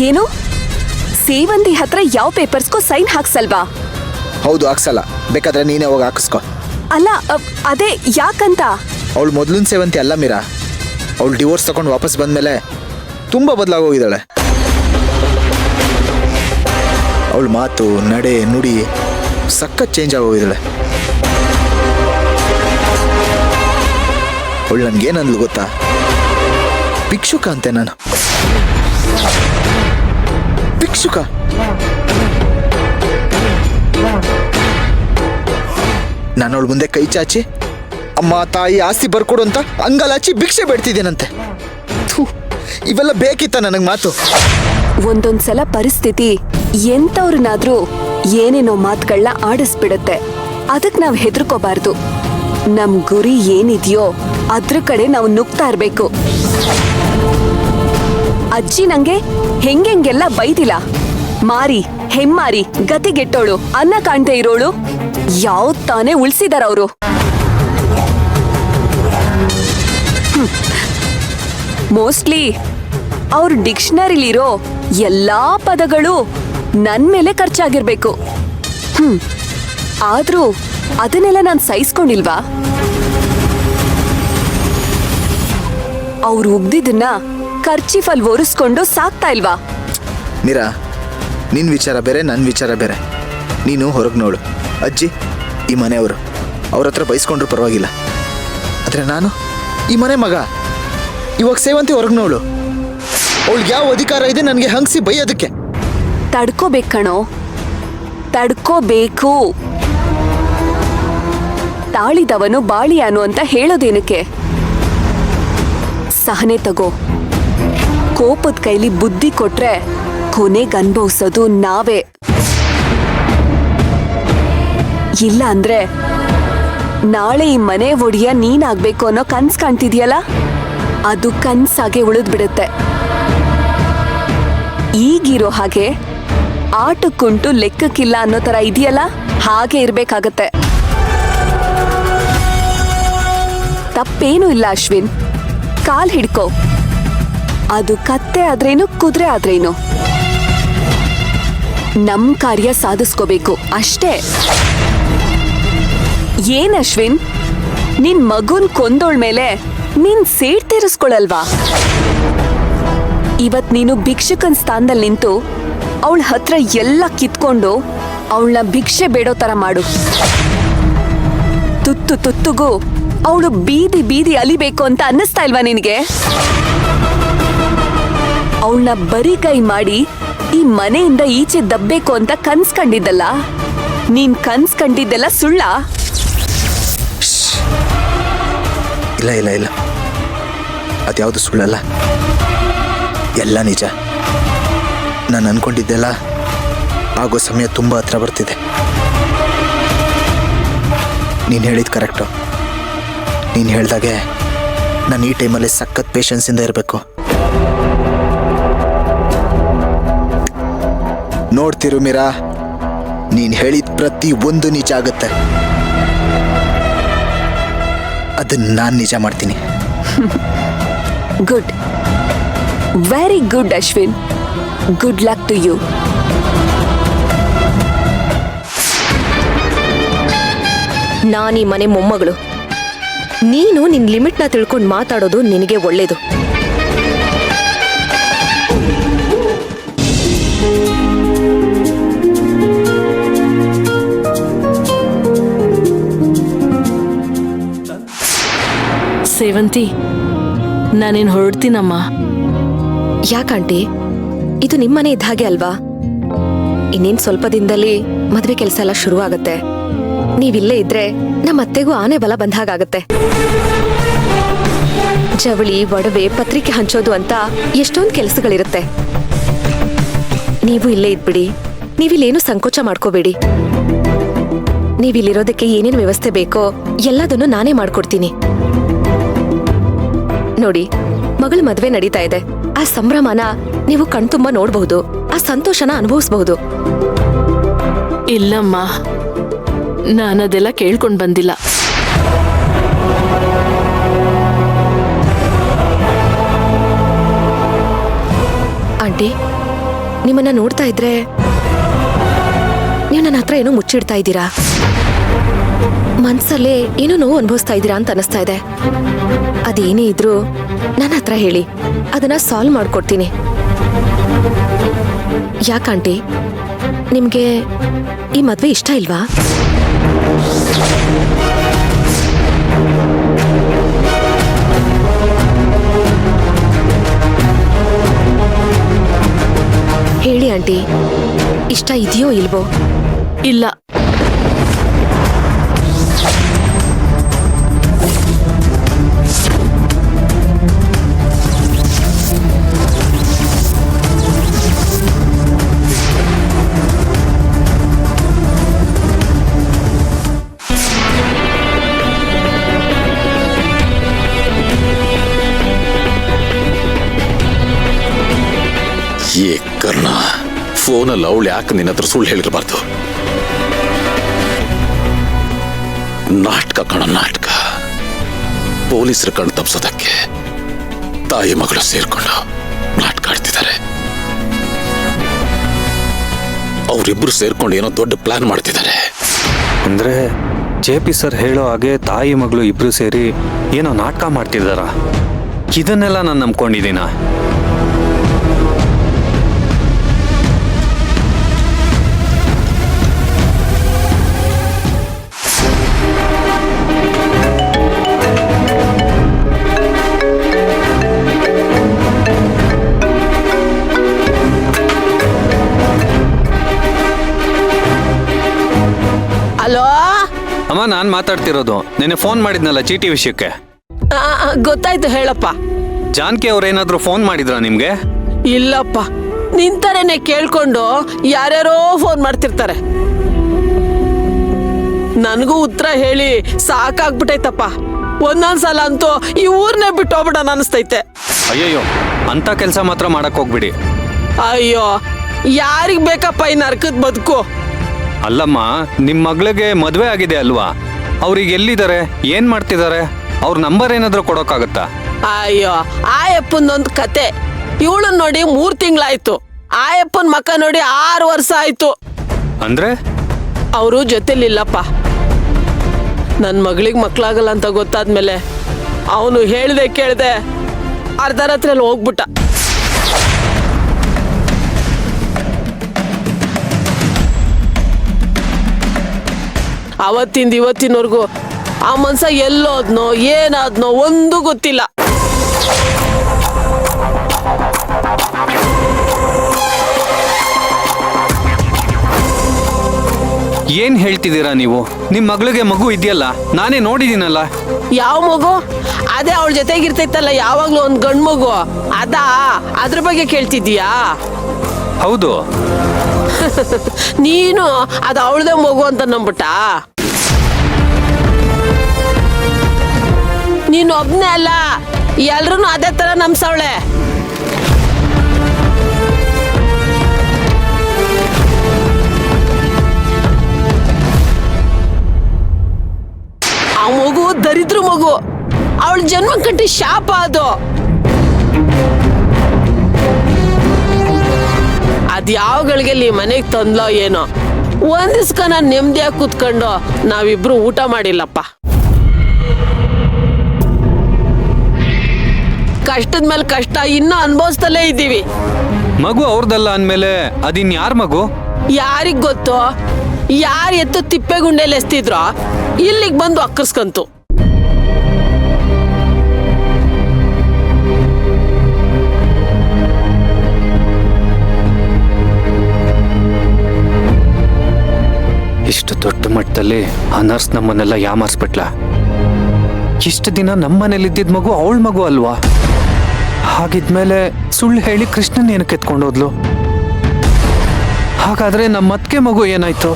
ಏನು ಸೇವಂತಿ ಹತ್ರ ಯಾವ ಪೇಪರ್ಸ್ಗೂ ಸೈನ್ ಹಾಕ್ಸಲ್ವಾ? ಹೌದು, ಹಾಕ್ಸಲ್ಲ. ಬೇಕಾದ್ರೆ ನೀನೇ ಹೋಗಿ ಹಾಕಿಸ್ಕೊ. ಅಲ್ಲ ಅದೇ ಯಾಕಂತ? ಅವಳು ಮೊದಲಿನ ಸೇವಂತಿ ಅಲ್ಲ ಮೀರಾ. ಅವಳು ಡಿವೋರ್ಸ್ ತಗೊಂಡು ವಾಪಸ್ ಬಂದಮೇಲೆ ತುಂಬ ಬದಲಾಗೋಗಿದ್ದಾಳೆ. ಅವಳ ಮಾತು, ನಡೆ, ನುಡಿ ಸಖತ್ ಚೇಂಜ್ ಆಗೋಗಿದ್ದಾಳೆ. ಅವಳು ನನಗೇನಂದ್ಲು ಗೊತ್ತಾ? ಭಿಕ್ಷುಕ ಅಂತೆ ನಾನು. ಭಿಕ್ಷುಕ. ನಾನು ಅವಳ ಮುಂದೆ ಕೈ ಚಾಚಿ ಅಮ್ಮ ತಾಯಿ ಆಸ್ತಿ ಬರ್ಕೊಡು ಅಂತ ಅಂಗಲಾಚಿ ಭಿಕ್ಷೆ ಬೇಡ್ತಿದ್ದೇನಂತೆ. ಇವೆಲ್ಲ ಬೇಕಿತ್ತ ನನಗೆ ಮಾತು? ಒಂದೊಂದ್ಸಲ ಪರಿಸ್ಥಿತಿ ಎಂತವ್ರನ್ನಾದ್ರೂ ಏನೇನೋ ಮಾತುಗಳನ್ನ ಆಡಿಸ್ಬಿಡುತ್ತೆ. ಅದಕ್ಕೆ ನಾವು ಹೆದರ್ಕೋಬಾರ್ದು. ನಮ್ ಗುರಿ ಏನಿದೆಯೋ ಅದ್ರ ಕಡೆ ನಾವು ನುಗ್ತಾ ಇರ್ಬೇಕು. ಅಜ್ಜಿ ನಂಗೆ ಹೆಂಗೆಲ್ಲ ಬೈದಿಲ್ಲ. ಮಾರಿ, ಹೆಮ್ಮಾರಿ, ಗತಿಗೆಟ್ಟೋಳು, ಅನ್ನ ಕಾಣ್ದೆ ಇರೋಳು ಯಾವ್ದ್ ತಾನೇ ಉಳ್ಸಿದಾರವ್ರು. ಮೋಸ್ಟ್ಲಿ ಅವ್ರ ಡಿಕ್ಷನರಿಲಿರೋ ಎಲ್ಲಾ ಪದಗಳು ನನ್ ಮೇಲೆ ಖರ್ಚಾಗಿರ್ಬೇಕು. ಆದ್ರೂ ಅದನ್ನೆಲ್ಲ ನಾನು ಸಹಿಸ್ಕೊಂಡಿಲ್ವಾ? ಅವ್ರು ಉಗ್ದಿದ್ದನ್ನ ಖರ್ಚಿಫಲ್ ಒರೆಸ್ಕೊಂಡು ಸಾಕ್ತಾ ಇಲ್ವಾ? ಮೀರಾ, ನಿನ್ನ ವಿಚಾರ ಬೇರೆ, ನನ್ನ ವಿಚಾರ ಬೇರೆ. ನೀನು ಹೊರಗೆ ನೋಡು. ಅಜ್ಜಿ ಈ ಮನೆಯವರು, ಅವ್ರ ಹತ್ರ ಬೈಸ್ಕೊಂಡ್ರು ಪರವಾಗಿಲ್ಲ. ಆದರೆ ನಾನು ಈ ಮನೆ ಮಗ. ಇವಾಗ ಸೇವಂತಿ ಹೊರಗೆ ನೋಡು. ಅವಳಿಗೆ ಯಾವ ಅಧಿಕಾರ ಇದೆ ನನಗೆ ಹಂಗಿಸಿ ಬೈಯೋದಕ್ಕೆ? ತಡ್ಕೋಬೇಕು ಕಣೋ, ತಡ್ಕೋಬೇಕು. ತಾಳಿದವನು ಬಾಳಿಯಾನು ಅಂತ ಹೇಳೋದೇನಕ್ಕೆ? ಸಹನೆ ತಗೋ. ಕೋಪದ ಕೈಲಿ ಬುದ್ಧಿ ಕೊಟ್ರೆ ಕೊನೆಗೆ ಅನುಭವಿಸೋದು ನಾವೇ. ಇಲ್ಲ ಅಂದ್ರೆ ನಾಳೆ ಈ ಮನೆ ಒಡೆಯ ನೀನಾಗ್ಬೇಕು ಅನ್ನೋ ಕನ್ಸ್ ಕಾಣ್ತಿದ್ಯಲ್ಲ, ಅದು ಕನ್ಸಾಗೆ ಉಳಿದ್ಬಿಡುತ್ತೆ. ಈಗಿರೋ ಹಾಗೆ ಆಟಕ್ಕುಂಟು ಲೆಕ್ಕಕ್ಕಿಲ್ಲ ಅನ್ನೋ ತರ ಇದೆಯಲ್ಲ, ಹಾಗೆ ಇರ್ಬೇಕಾಗತ್ತೆ. ತಪ್ಪೇನೂ ಇಲ್ಲ ಅಶ್ವಿನ್, ಕಾಲ್ ಹಿಡ್ಕೋ. ಅದು ಕತ್ತೆ ಆದ್ರೇನು ಕುದುರೆ ಆದ್ರೇನು, ನಮ್ ಕಾರ್ಯ ಸಾಧಿಸ್ಕೋಬೇಕು ಅಷ್ಟೇ. ಏನ್ ಅಶ್ವಿನ್, ನಿನ್ ಮಗುನ್ ಕೊಂದೋಳ್ ಮೇಲೆ ನೀನ್ ಸೇಡ್ ತೀರಿಸ್ಕೊಳಲ್ವಾ? ಇವತ್ ನೀನು ಭಿಕ್ಷುಕನ್ ಸ್ಥಾನದಲ್ಲಿ ನಿಂತು ಅವಳ ಹತ್ರ ಎಲ್ಲ ಕಿತ್ಕೊಂಡು ಅವಳನ್ನ ಭಿಕ್ಷೆ ಬೇಡೋ ತರ ಮಾಡು. ತುತ್ತು ತುತ್ತುಗೂ ಅವಳು ಬೀದಿ ಬೀದಿ ಅಲಿಬೇಕು ಅಂತ ಅನ್ನಿಸ್ತಾ ಇಲ್ವಾ ನಿನಗೆ? ಅವಳನ್ನ ಬರೀ ಕೈ ಮಾಡಿ ಈ ಮನೆಯಿಂದ ಈಚೆ ದಬ್ಬೇಕು ಅಂತ ಕನ್ಸ್ ಕಂಡಿದ್ದಲ್ಲ, ನೀನ್ ಕನ್ಸ್ ಕಂಡಿದ್ದೆಲ್ಲ ಸುಳ್ಳ? ಇಲ್ಲ ಇಲ್ಲ ಇಲ್ಲ, ಅದ್ಯಾವುದು ಸುಳ್ಳಲ್ಲ, ಎಲ್ಲ ನಿಜ. ನಾನು ಅನ್ಕೊಂಡಿದ್ದೆಲ್ಲ ಆಗೋ ಸಮಯ ತುಂಬ ಹತ್ರ ಬರ್ತಿದೆ. ನೀನು ಹೇಳಿದ ಕರೆಕ್ಟು. ನೀನು ಹೇಳ್ದಾಗೆ ನಾನು ಈ ಟೈಮಲ್ಲಿ ಸಖತ್ ಪೇಷನ್ಸಿಂದ ಇರಬೇಕು. ನೋಡ್ತಿರು ಮೀರಾ, ನೀನು ಹೇಳಿದ ಪ್ರತಿ ಒಂದು ನಿಜ ಆಗುತ್ತೆ. ಅದನ್ನ ನಾನು ನಿಜ ಮಾಡ್ತೀನಿ. Good, very good Ashwin. Good luck to you. ನಾನೀ ಮನೆ ಮೊಮ್ಮಗಳು. ನೀನು ನಿನ್ ಲಿಮಿಟ್ನ ತಿಳ್ಕೊಂಡು ಮಾತಾಡೋದು ನಿನಗೆ ಒಳ್ಳೇದು. ಸೇವಂತಿ, ನಾನೇನು ಹೊರಡ್ತೀನಮ್ಮ. ಯಾಕಂಟಿ, ಇದು ನಿಮ್ಮನೆ ಇದ್ದ ಹಾಗೆ ಅಲ್ವಾ? ಇನ್ನೇನ್ ಸ್ವಲ್ಪ ದಿನದಲ್ಲಿ ಮದ್ವೆ ಕೆಲಸ ಎಲ್ಲ ಶುರು ಆಗತ್ತೆ. ನೀವಿಲ್ಲೇ ಇದ್ರೆ ನಮ್ಮ ಅತ್ತೆಗೂ ಆನೆ ಬಲ ಬಂದ ಹಾಗಾಗತ್ತೆ. ಜವಳಿ, ಒಡವೆ, ಪತ್ರಿಕೆ ಹಂಚೋದು ಅಂತ ಎಷ್ಟೊಂದು ಕೆಲಸಗಳಿರುತ್ತೆ. ನೀವು ಇಲ್ಲೇ ಇದ್ಬಿಡಿ. ನೀವಿಲ್ಲೇನು ಸಂಕೋಚ ಮಾಡ್ಕೋಬೇಡಿ. ನೀವಿಲ್ಲಿರೋದಕ್ಕೆ ಏನೇನು ವ್ಯವಸ್ಥೆ ಬೇಕೋ ಎಲ್ಲದನ್ನು ನಾನೇ ಮಾಡ್ಕೊಡ್ತೀನಿ. ನೋಡಿ, ಮಗಳ ಮದ್ವೆ ನಡೀತಾ ಇದೆ. ಆ ಸಂಭ್ರಮನ ನೀವು ಕಣ್ತುಂಬ ನೋಡಬಹುದು, ಆ ಸಂತೋಷನ ಅನುಭವಿಸಬಹುದು. ಇಲ್ಲಮ್ಮ, ನಾನದೆಲ್ಲ ಕೇಳ್ಕೊಂಡ್ ಬಂದಿಲ್ಲ. ಆಂಟಿ, ನಿಮ್ಮನ್ನ ನೋಡ್ತಾ ಇದ್ರೆ ನೀವು ನನ್ನ ಹತ್ರ ಏನೋ ಮುಚ್ಚಿಡ್ತಾ ಇದ್ದೀರಾ, ಮನ್ಸಲ್ಲೇ ಏನೋ ನೋವು ಅನುಭವಿಸ್ತಾ ಇದ್ದೀರಾ ಅಂತ ಅನಿಸ್ತಾ ಇದೆ. ಅದೇನೇ ಇದ್ರೂ ನನ್ನ ಹತ್ರ ಹೇಳಿ, ಅದನ್ನ ಸಾಲ್ವ್ ಮಾಡ್ಕೊಡ್ತೀನಿ. ಯಾಕಂಟಿ, ನಿಮ್ಗೆ ಈ ಮದ್ವೆ ಇಷ್ಟ ಇಲ್ವಾ? ಹೇಳಿ ಆಂಟಿ, ಇಷ್ಟ ಇದೆಯೋ ಇಲ್ವೋ? ಇಲ್ಲ. ಏ ಕರ್ಣ, ಫೋನಲ್ಲಿ ಅವಳು ಯಾಕೆ ನಿನ್ನ ಹತ್ರ ಸುಳ್ಳು ಹೇಳಿರಬಾರ್ದು? ನಾಟಕ ಕಣ, ನಾಟಕ. ಪೊಲೀಸರ ಕಣ್ಣು ತಪ್ಪಿಸೋದಕ್ಕೆ ತಾಯಿ ಮಗಳು ಸೇರ್ಕೊಂಡು ನಾಟಕ ಆಡ್ತಿದ್ದಾರೆ. ಅವರಿಬ್ರು ಸೇರ್ಕೊಂಡು ಏನೋ ದೊಡ್ಡ ಪ್ಲಾನ್ ಮಾಡ್ತಿದ್ದಾರೆ. ಅಂದ್ರೆ JP ಸರ್ ಹೇಳೋ ಹಾಗೆ ತಾಯಿ ಮಗಳು ಇಬ್ರು ಸೇರಿ ಏನೋ ನಾಟಕ ಮಾಡ್ತಿದ್ದಾರ? ಇದನ್ನೆಲ್ಲ ನಾನು ನಂಬ್ಕೊಂಡಿದ್ದೀನ? ಹಲೋ ಅಮ್ಮ, ನಾನು ಮಾತಾಡ್ತಿರೋದು. ನೆನ್ನೆ ಫೋನ್ ಮಾಡಿದ್ನಲ್ಲ ಚೀಟಿ ವಿಷಯಕ್ಕೆ. ಗೊತ್ತಾಯ್ತು, ಹೇಳಪ್ಪ. ಜಾನಕಿ ಅವ್ರೇನಾದ್ರೂ ಫೋನ್ ಮಾಡಿದ್ರಾ ನಿಮ್ಗೆ? ಇಲ್ಲಪ್ಪ, ನಿಂತರೇನೆ ಕೇಳ್ಕೊಂಡು ಯಾರ್ಯಾರೋ ಫೋನ್ ಮಾಡ್ತಿರ್ತಾರೆ. ನನಗೂ ಉತ್ತರ ಹೇಳಿ ಸಾಕಾಗ್ಬಿಟ್ಟೈತಪ್ಪ. ಒಂದೊಂದ್ಸಲ ಅಂತೂ ಈ ಊರ್ನೇ ಬಿಟ್ಟು ಹೋಗ್ಬಿಡೋಣ ಅನಿಸ್ತೈತೆ. ಅಯ್ಯಯ್ಯೋ, ಅಂತ ಕೆಲಸ ಮಾತ್ರ ಮಾಡಕ್ ಹೋಗ್ಬಿಡಿ. ಅಯ್ಯೋ, ಯಾರಿಗ್ ಬೇಕಪ್ಪ ಈ ನರ್ಕದ ಬದುಕು? ಅಲ್ಲಮ್ಮ, ನಿಮ್ ಮಗಳಿಗೆ ಮದ್ವೆ ಆಗಿದೆ ಅಲ್ವಾ? ಅವ್ರಿಗೆ ಎಲ್ಲಿದ್ದಾರೆ, ಏನ್ ಮಾಡ್ತಿದ್ದಾರೆ? ಅವ್ರ ನಂಬರ್ ಏನಾದ್ರೂ ಕೊಡೋಕ್ಕಾಗತ್ತಾ? ಅಯ್ಯೋ, ಆ ಅಪ್ಪಂದೊಂದು ಕತೆ. ಇವಳನ್ನ ನೋಡಿ 3 ತಿಂಗಳಾಯ್ತು. ಆ ಅಪ್ಪನ ಮಕ್ಕ ನೋಡಿ 6 ವರ್ಷ ಆಯ್ತು. ಅಂದ್ರೆ ಅವರು ಜೊತೆಲಿಲ್ಲಪ್ಪ. ನನ್ನ ಮಗಳಿಗೆ ಮಕ್ಕಳಾಗಲ್ಲ ಅಂತ ಗೊತ್ತಾದ್ಮೇಲೆ ಅವನು ಹೇಳ್ದೆ ಕೇಳ್ದೆ ಅರ್ಧ ರಾತ್ರಿಯಲ್ಲಿ ಹೋಗ್ಬಿಟ್ಟ. ಅವತ್ತಿಂದ ಇವತ್ತಿನವರೆಗೂ ಆ ಮನ್ಸ ಎಲ್ಲೋದ್ನೋ ಏನಾದ್ನೋ ಒಂದು ಗೊತ್ತಿಲ್ಲ. ಏನ್ ಹೇಳ್ತಿದ್ದೀರಾ ನೀವು? ನಿಮ್ ಮಗಳಿಗೆ ಮಗು ಇದೆಯಲ್ಲ, ನಾನೇ ನೋಡಿದೀನಲ್ಲ. ಯಾವ ಮಗು? ಅದೇ ಅವಳ ಜೊತೆಗಿರ್ತೈತಲ್ಲ ಯಾವಾಗ್ಲೂ ಒಂದ್ ಗಂಡ್ ಮಗು, ಅದ್ರ ಬಗ್ಗೆ ಕೇಳ್ತಿದ್ದೀಯಾ? ಹೌದು. ನೀನು ಅದು ಅವಳದೇ ಮಗು ಅಂತ ನಂಬಿಟ್ಟ? ನೀನು ಒಬ್ನೇ ಅಲ್ಲ, ಎಲ್ರೂ ಅದೇ ತರ ನಂಬ್ಸವಳೆ. ಆ ಮಗು ದರಿದ್ರ ಮಗು, ಅವಳ ಜನ್ಮ ಕಟ್ಟಿ ಶಾಪ ಅದು. ಅದ್ಯಾವ ಗಳಿಗೆಲ್ಲಿ ಮನೆಗೆ ತಂದ್ಲೋ ಏನೋ, ಒಂದಿಸ್ಕ ನಾನು ನೆಮ್ಮದಿಯಾಗಿ ಕೂತ್ಕೊಂಡು ನಾವಿಬ್ರು ಊಟ ಮಾಡಿಲ್ಲಪ್ಪ. ಕಷ್ಟದ ಮೇಲೆ ಕಷ್ಟ ಇನ್ನೂ ಅನುಭವಿಸ್ತಲೇ ಇದ್ದೀವಿ. ಮಗು ಅವ್ರದಲ್ಲ ಅಂದ್ಮೇಲೆ ಅದಿನ್ ಯಾರ ಮಗು? ಯಾರಿಗ್ ಗೊತ್ತು? ಯಾರು ಎತ್ತು ತಿಪ್ಪೆಗುಂಡೆಯಲ್ಲಿ ಎಸ್ತಿದ್ರೋ ಇಲ್ಲಿಗೆ ಬಂದು ಅಕ್ಕರ್ಸ್ಕಂತು. ಇಷ್ಟು ದೊಡ್ಡ ಮಟ್ಟದಲ್ಲಿ ಆ ನರ್ಸ್ ನಮ್ಮನ್ನೆಲ್ಲ ಯಾಮಾರಿಸ್ಬಿಟ್ಲ. ಇಷ್ಟು ದಿನ ನಮ್ಮನೇಲಿದ್ದಿದ್ ಮಗು ಅವಳ ಮಗು ಅಲ್ವಾ? ಹಾಗಿದ್ಮೇಲೆ ಸುಳ್ಳು ಹೇಳಿ ಕೃಷ್ಣನ್ ಏನಕ್ಕೆ ಎತ್ಕೊಂಡೋದ್ಲು? ಹಾಗಾದ್ರೆ ನಮ್ಮ ಅತ್ತಿಗೆ ಮಗು ಏನಾಯ್ತು?